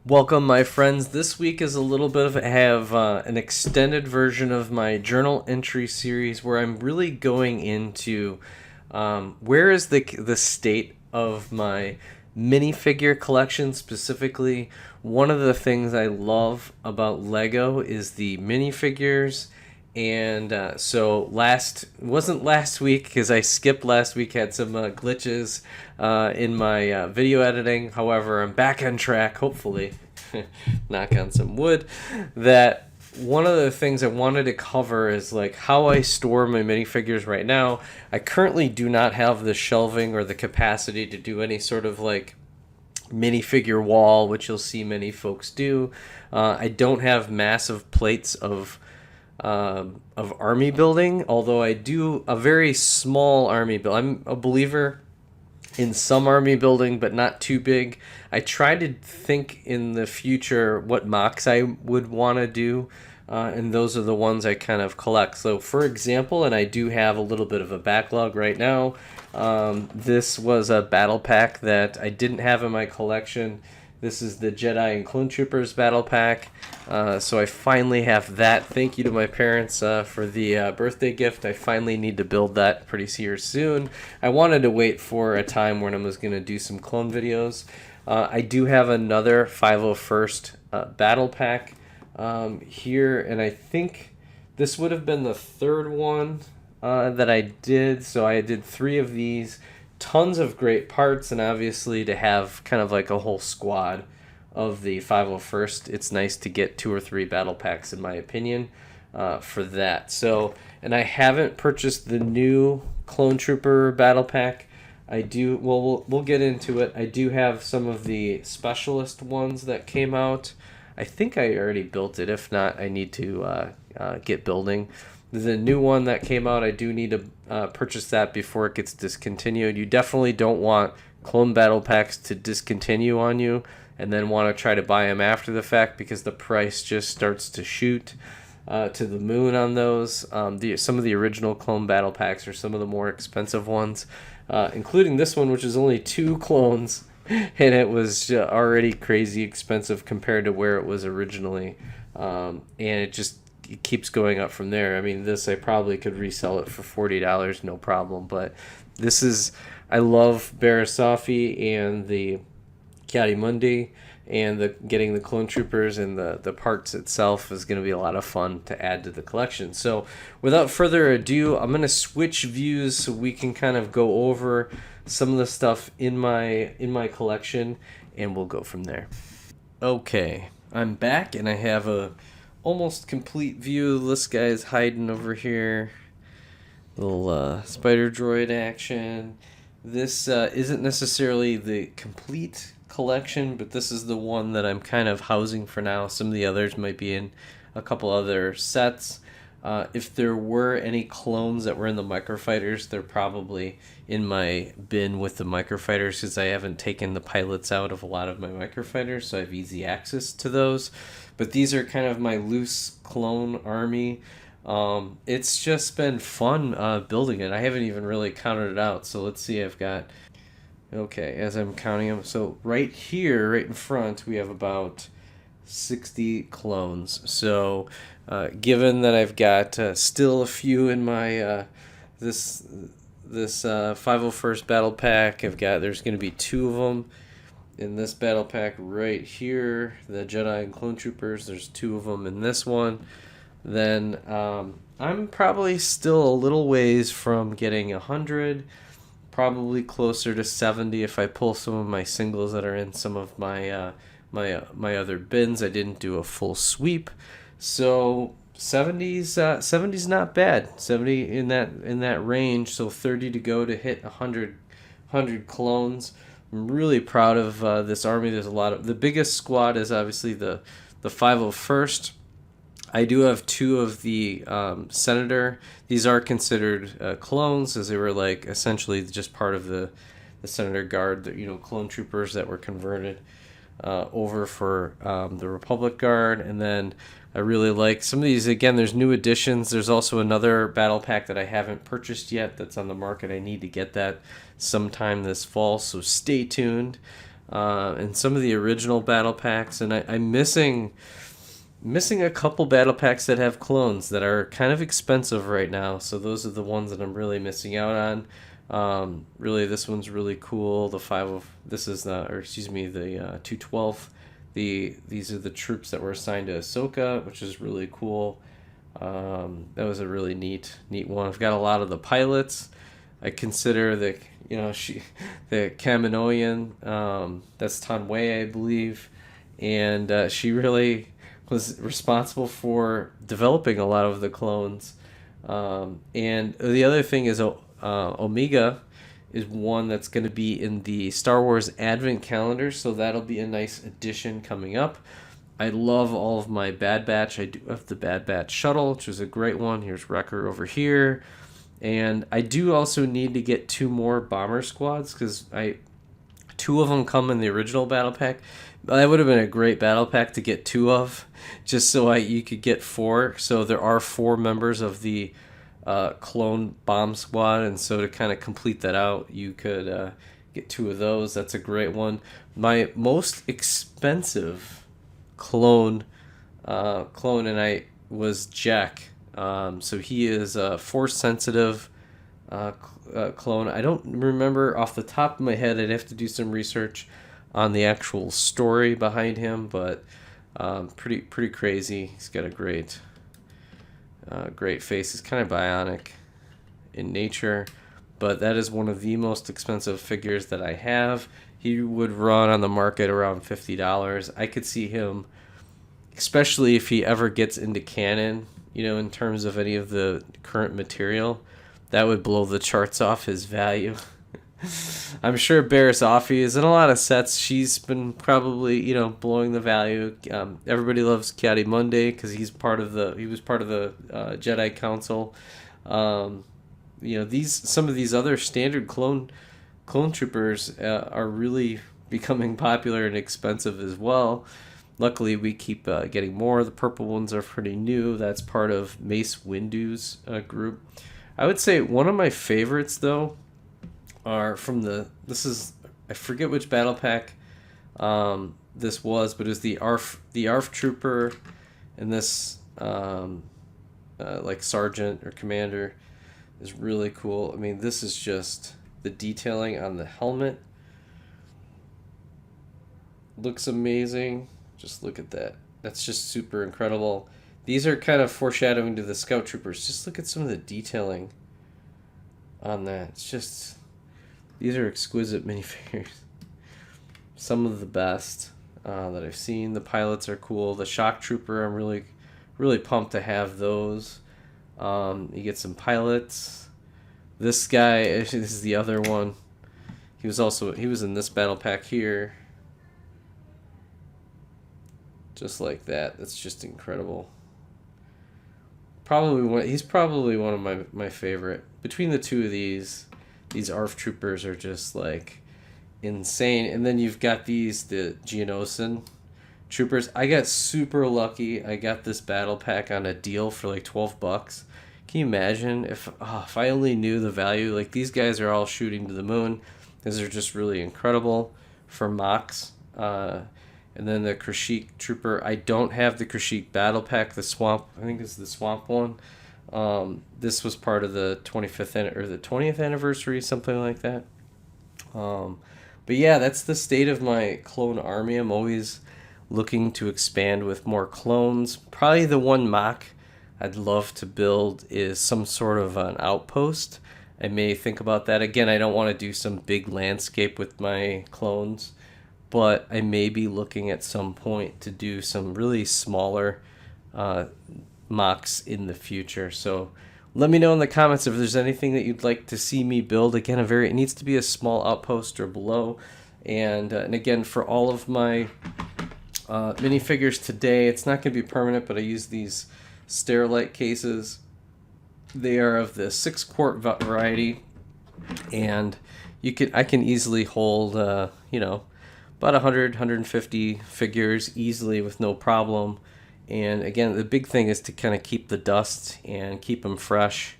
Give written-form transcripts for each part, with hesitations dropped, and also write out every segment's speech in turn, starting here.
Welcome, my friends. This week is a little bit of an extended version of my journal entry series where I'm really going into where is the state of my minifigure collection specifically. One of the things I love about Lego is the minifigures, and so last wasn't last week because I skipped last week, had some glitches in my video editing. However, I'm back on track, hopefully. Knock on some wood. That one of the things I wanted to cover is like how I store my minifigures right now. I currently do not have the shelving or the capacity to do any sort of like minifigure wall, which you'll see many folks do. I don't have massive plates of army building, although I do a very small army build. I'm a believer in some army building, but not too big. I try to think in the future what mocks I would want to do, and those are the ones I kind of collect. So, for example, and I do have a little bit of a backlog right now. This was a battle pack that I didn't have in my collection. This is the Jedi and Clone Troopers battle pack. So I finally have that. Thank you to my parents for the birthday gift. I finally need to build that pretty here soon. I wanted to wait for a time when I was going to do some clone videos. I do have another 501st battle pack here, and I think this would have been the third one that I did. So I did three of these. Tons of great parts, and obviously to have kind of like a whole squad of the 501st, it's nice to get two or three battle packs, in my opinion, for that. So, and I haven't purchased the new Clone Trooper battle pack. I do. Well, we'll get into it. I do have some of the specialist ones that came out. I think I already built it. If not, I need to get building. The new one that came out, I do need to purchase that before it gets discontinued. You definitely don't want clone battle packs to discontinue on you and then want to try to buy them after the fact, because the price just starts to shoot to the moon on those. Some of the original clone battle packs are some of the more expensive ones, including this one, which is only two clones, and it was already crazy expensive compared to where it was originally. And it keeps going up from there. I mean, this I probably could resell it for $40, no problem. But this is, I love Barasafi and the Kiadimundi, and the getting the clone troopers and the parts itself is going to be a lot of fun to add to the collection. So without further ado, I'm going to switch views so we can kind of go over some of the stuff in my collection, and we'll go from there. Okay, I'm back and I have a almost complete view. This guy's hiding over here. Little spider droid action. This isn't necessarily the complete collection, but this is the one that I'm kind of housing for now. Some of the others might be in a couple other sets. If there were any clones that were in the microfighters, they're probably in my bin with the microfighters, because I haven't taken the pilots out of a lot of my microfighters, so I have easy access to those. But these are kind of my loose clone army. It's just been fun building it. I haven't even really counted it out, so let's see. I've got, okay, as I'm counting them, so right here, right in front, we have about 60 clones. So given that I've got still a few in my this 501st battle pack, there's going to be two of them in this battle pack right here. The Jedi and Clone Troopers, there's two of them in this one. Then I'm probably still a little ways from getting 100, probably closer to 70 if I pull some of my singles that are in some of my my other bins. I didn't do a full sweep, so 70's not bad. 70 in that range, so 30 to go to hit 100 clones. I'm really proud of this army. There's a lot of, the biggest squad is obviously the 501st. I do have two of the Senator. These are considered clones, as they were like essentially just part of the Senator Guard, clone troopers that were converted over for the Republic Guard. And then I really like some of these. Again, there's new additions. There's also another battle pack that I haven't purchased yet that's on the market. I need to get that sometime this fall, so stay tuned. and some of the original battle packs, and I'm missing a couple battle packs that have clones that are kind of expensive right now. So those are the ones that I'm really missing out on. Really, this one's really cool. The this is the, or excuse me, the 212. These are the troops that were assigned to Ahsoka, which is really cool. That was a really neat one. I've got a lot of the pilots. I consider the Kaminoan. That's Tanway, I believe, and she really was responsible for developing a lot of the clones. And the other thing is Omega is one that's going to be in the Star Wars Advent calendar, so that'll be a nice addition coming up. I love all of my Bad Batch. I do have the Bad Batch shuttle, which is a great one. Here's Wrecker over here. And I do also need to get 2 more bomber squads, because 2 of them come in the original battle pack. That would have been a great battle pack to get 2 of, just so you could get 4. So there are 4 members of the clone bomb squad, and so to kind of complete that out, you could get 2 of those. That's a great one. My most expensive clone and I was Jack. So he is a force sensitive clone. I don't remember off the top of my head. I'd have to do some research on the actual story behind him, but pretty crazy. He's got a great face. He's kind of bionic in nature, but that is one of the most expensive figures that I have. He would run on the market around $50. I could see him, especially if he ever gets into canon, in terms of any of the current material, that would blow the charts off his value. I'm sure Barriss Offee is in a lot of sets. She's been probably, blowing the value. Everybody loves Ki-Adi-Mundi because he was part of the Jedi Council. Some of these other standard clone troopers are really becoming popular and expensive as well. Luckily, we keep getting more. The purple ones are pretty new. That's part of Mace Windu's group. I would say one of my favorites, though, are from I forget which battle pack this was, but it was the ARF Trooper, and this like sergeant or commander is really cool. I mean, this is just the detailing on the helmet. Looks amazing. Just look at that. That's just super incredible. These are kind of foreshadowing to the Scout Troopers. Just look at some of the detailing on that. It's just, these are exquisite minifigures. Some of the best that I've seen. The pilots are cool. The Shock Trooper, I'm really pumped to have those. You get some pilots. This guy, this is the other one. He was in this battle pack here. Just like that. That's just incredible. He's probably one of my favorite. Between the 2 of these ARF troopers are just like insane. And then you've got the Geonosian troopers. I got super lucky. I got this battle pack on a deal for like $12. Can you imagine if I only knew the value? Like, these guys are all shooting to the moon. These are just really incredible for Mox. And then the Kashyyyk Trooper. I don't have the Kashyyyk Battle Pack. The Swamp, I think it's the Swamp one. This was part of the 25th or the 20th anniversary, something like that. But yeah, that's the state of my clone army. I'm always looking to expand with more clones. Probably the one Mach I'd love to build is some sort of an outpost. I may think about that. Again, I don't want to do some big landscape with my clones, but I may be looking at some point to do some really smaller mocks in the future. So let me know in the comments if there's anything that you'd like to see me build. Again, it needs to be a small outpost or below. And again, for all of my minifigures today, it's not going to be permanent, but I use these Sterilite cases. They are of the 6-quart variety, and I can easily hold about 100, 150 figures easily with no problem. And again, the big thing is to kind of keep the dust and keep them fresh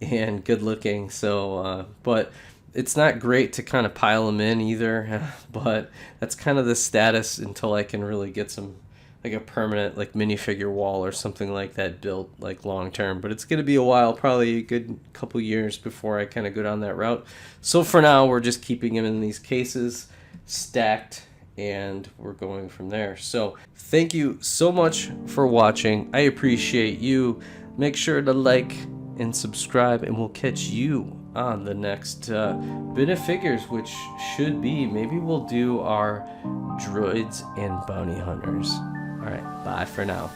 and good looking. So, but It's not great to kind of pile them in either, but that's kind of the status until I can really get some, like a permanent like minifigure wall or something like that built like long term. But it's going to be a while, probably a good couple years before I kind of go down that route. So for now, we're just keeping them in these cases, stacked, and we're going from there. So thank you so much for watching. I appreciate you. Make sure to like and subscribe, and we'll catch you on the next bit of figures, which should be, maybe we'll do our droids and bounty hunters. All right, bye for now.